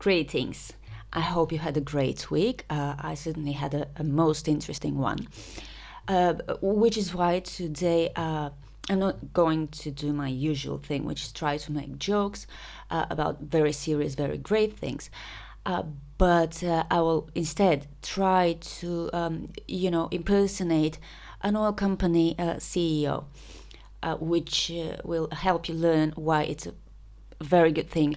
Greetings. I hope you had a great week. I certainly had a most interesting one, which is why today I'm not going to do my usual thing, which is try to make jokes about very serious, very great things. Uh, but I will instead try to, impersonate an oil company CEO, which will help you learn why it's a very good thing.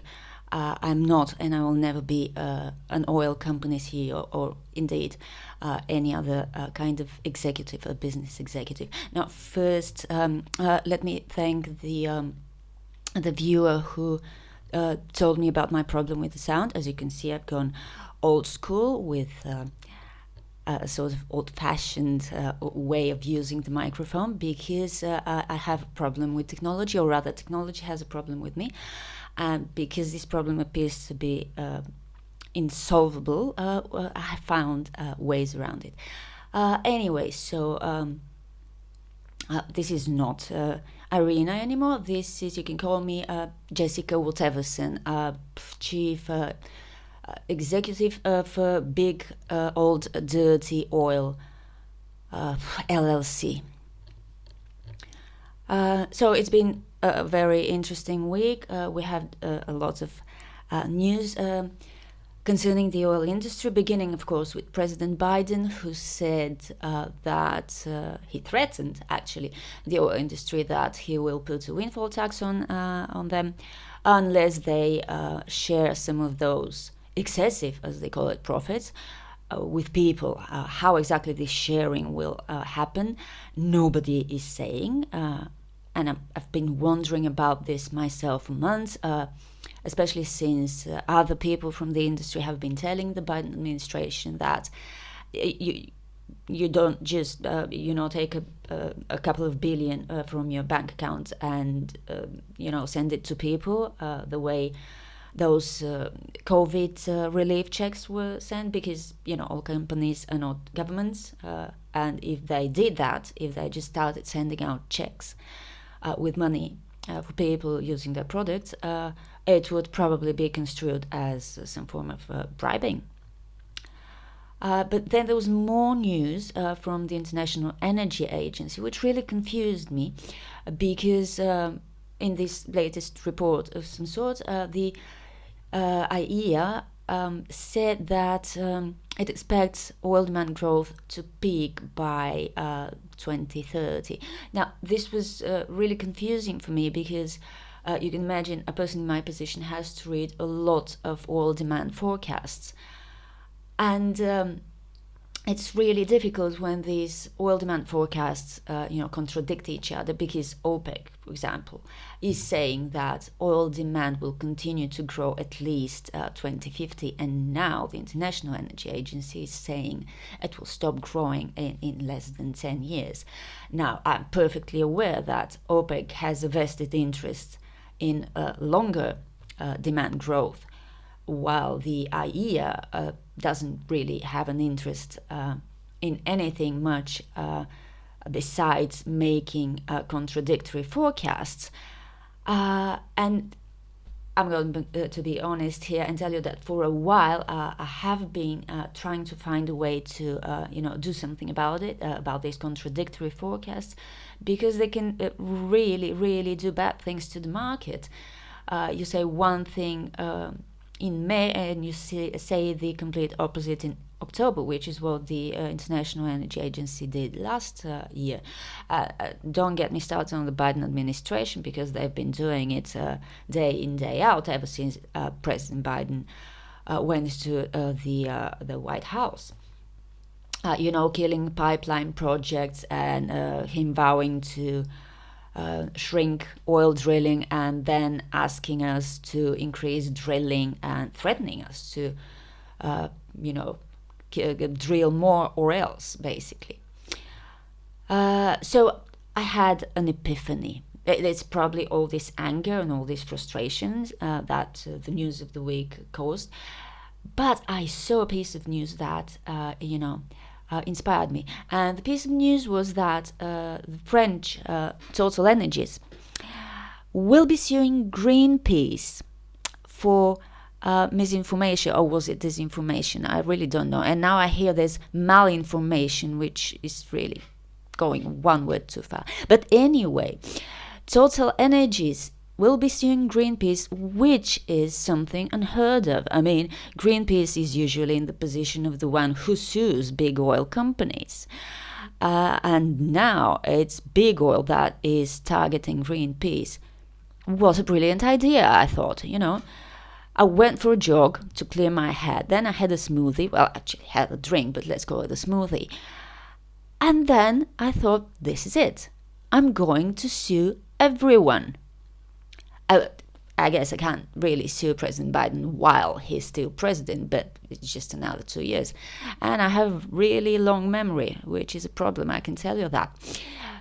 I'm not, and I will never be an oil company CEO or indeed any other kind of executive, a business executive. Now, first, let me thank the viewer who told me about my problem with the sound. As you can see, I've gone old school with a sort of old-fashioned way of using the microphone because I have a problem with technology, or rather technology has a problem with me. And because this problem appears to be insolvable, I have found ways around it. Anyway, so this is not Irina anymore. This is, you can call me Jessica Whateverson, chief executive of Big Old Dirty Oil LLC. So it's been a very interesting week. We had a lot of news concerning the oil industry, beginning, of course, with President Biden, who said that he threatened, actually, the oil industry that he will put a windfall tax on them unless they share some of those excessive, as they call it, profits with people. How exactly this sharing will happen, nobody is saying. And I've been wondering about this myself for months, especially since other people from the industry have been telling the Biden administration that you don't just take a couple of billion from your bank account and send it to people the way those COVID relief checks were sent, because all companies are not governments, and if they did that, if they just started sending out checks with money for people using their products, it would probably be construed as some form of bribing. But then there was more news from the International Energy Agency, which really confused me, because in this latest report of some sort, the IEA said that it expects oil demand growth to peak by 2030. Now, this was really confusing for me because you can imagine a person in my position has to read a lot of oil demand forecasts. And it's really difficult when these oil demand forecasts, contradict each other, because OPEC, for example, is saying that oil demand will continue to grow at least 2050, and now the International Energy Agency is saying it will stop growing in less than 10 years. Now, I'm perfectly aware that OPEC has a vested interest in longer demand growth, while the IEA doesn't really have an interest in anything much besides making contradictory forecasts. And I'm going to be honest here and tell you that for a while I have been trying to find a way to do something about it, about these contradictory forecasts, because they can really, really do bad things to the market. You say one thing in May and you say the complete opposite in October, which is what the International Energy Agency did last year. Don't get me started on the Biden administration, because they've been doing it day in, day out ever since President Biden went to the White House. Killing pipeline projects and him vowing to shrink oil drilling and then asking us to increase drilling and threatening us to, drill more or else, basically. So I had an epiphany. It's probably all this anger and all these frustrations that the news of the week caused. But I saw a piece of news that, inspired me. And the piece of news was that the French Total Energies will be suing Greenpeace for misinformation, or was it disinformation? I really don't know. And now I hear there's malinformation, which is really going one word too far. But anyway, Total Energies will be suing Greenpeace, which is something unheard of. I mean, Greenpeace is usually in the position of the one who sues big oil companies. And now it's big oil that is targeting Greenpeace. What a brilliant idea, I thought. I went for a jog to clear my head. Then I had a smoothie. Well, actually, had a drink, but let's call it a smoothie. And then I thought, this is it. I'm going to sue everyone. I guess I can't really sue President Biden while he's still president, but it's just another 2 years. And I have really long memory, which is a problem, I can tell you that.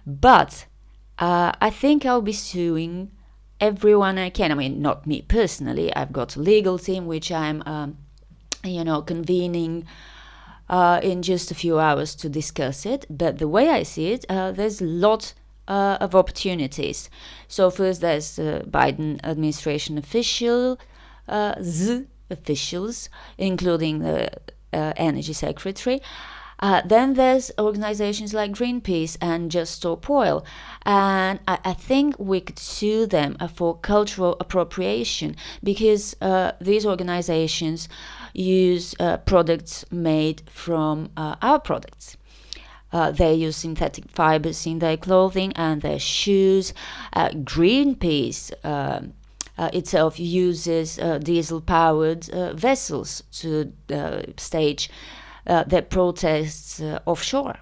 But I think I'll be suing everyone I can. I mean, not me personally. I've got a legal team, which I'm, convening in just a few hours to discuss it. But the way I see it, there's a lot of opportunities. So first there's Biden administration officials, including the energy secretary. Then there's organizations like Greenpeace and Just Stop Oil. And I think we could sue them for cultural appropriation, because these organizations use products made from our products. They use synthetic fibers in their clothing and their shoes. Greenpeace itself uses diesel-powered vessels to stage their protests offshore,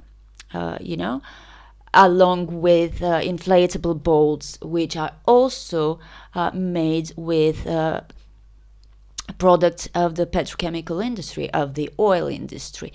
along with inflatable boats, which are also made with products of the petrochemical industry, of the oil industry.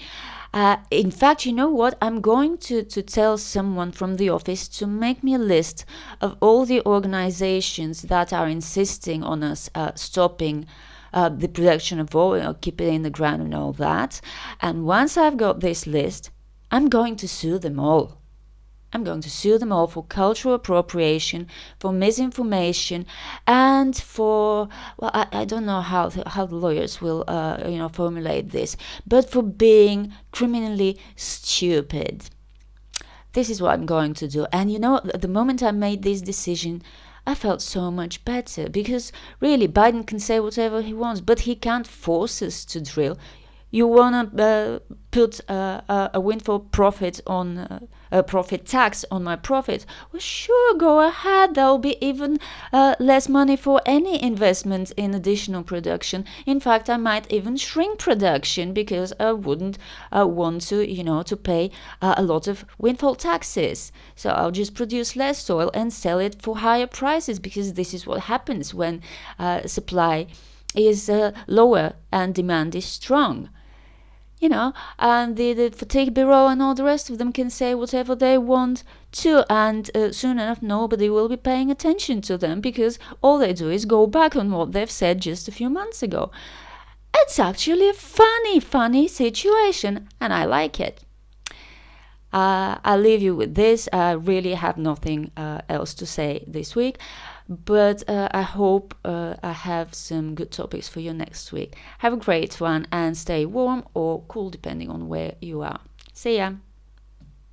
In fact, you know what? I'm going to tell someone from the office to make me a list of all the organizations that are insisting on us stopping the production of oil, keep it in the ground and all that. And once I've got this list, I'm going to sue them all. I'm going to sue them all for cultural appropriation, for misinformation, and for, well, I don't know how the lawyers will, formulate this, but for being criminally stupid. This is what I'm going to do. And the moment I made this decision, I felt so much better, because really Biden can say whatever he wants, but he can't force us to drill. You want to put a windfall profit on a profit tax on my profit? Well, sure, go ahead. There'll be even less money for any investment in additional production. In fact, I might even shrink production, because I wouldn't want to pay a lot of windfall taxes. So I'll just produce less oil and sell it for higher prices, because this is what happens when supply is lower and demand is strong. And the fatigue bureau and all the rest of them can say whatever they want to, and soon enough nobody will be paying attention to them, because all they do is go back on what they've said just a few months ago. It's actually a funny situation, and I like it. I'll leave you with this. I really have nothing else to say this week, but I hope I have some good topics for you next week. Have a great one, and stay warm or cool depending on where you are. See ya!